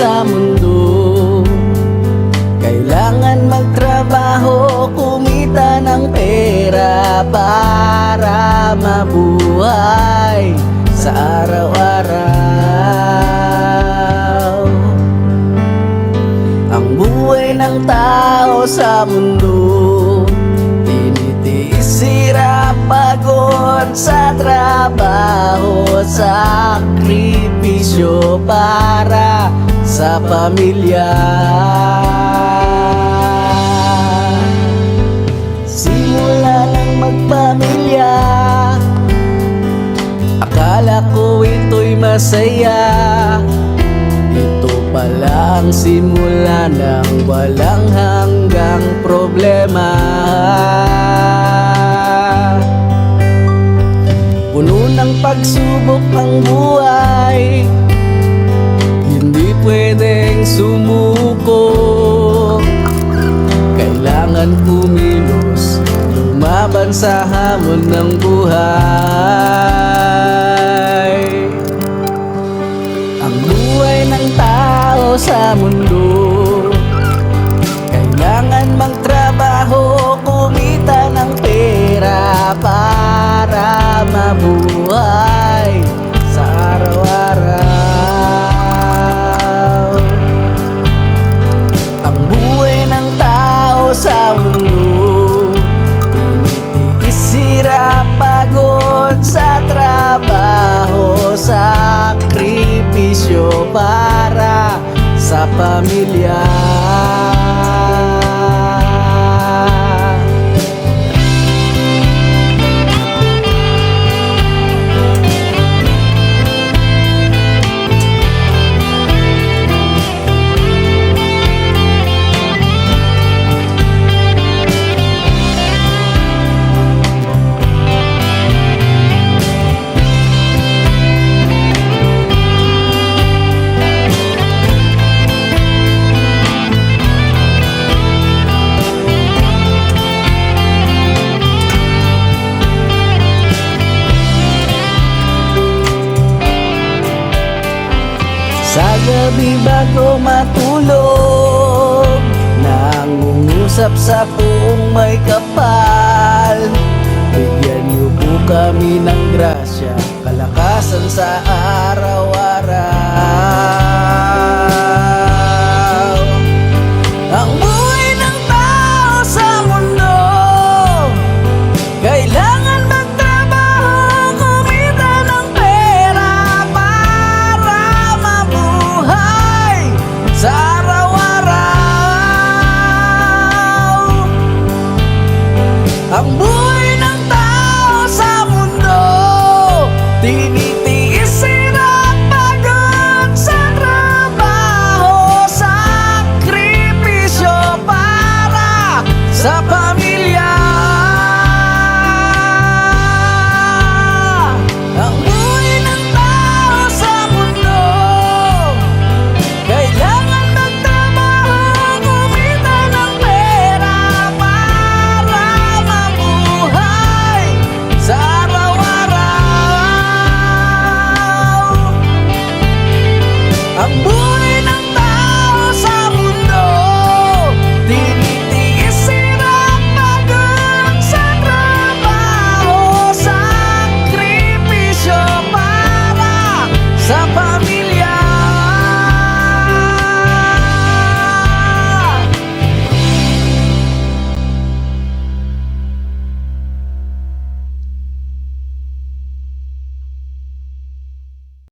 sa mundo. Kailangan magtrabaho, kumita ng pera para mabuhay sa araw-araw. Ang buhay ng tao sa mundo, tinitiis, hirap, pagod sa trabaho, sakripisyo para sa pamilya. Simula nang magpamilya, akala ko ito'y masaya. Ito pala ang simula ng walang hanggang problema. Puno ng pagsubok ang buhay, hindi pwedeng sumuko. Kailangan kumilos, lumaban sa hamon ng buhay. Ang buhay ng tao sa mundo, kailangan magtrabaho, kumita ng pera para mabuhay sa araw-araw. Ang buhay ng tao sa mundo, tinitiis, hirap, pagod sa trabaho, sakripisyo para sa pamilya. Sa gabi bago matulog, nangungusap sa puong may kapal. Bigyan niyo po kami ng grasya, kalakasan sa araw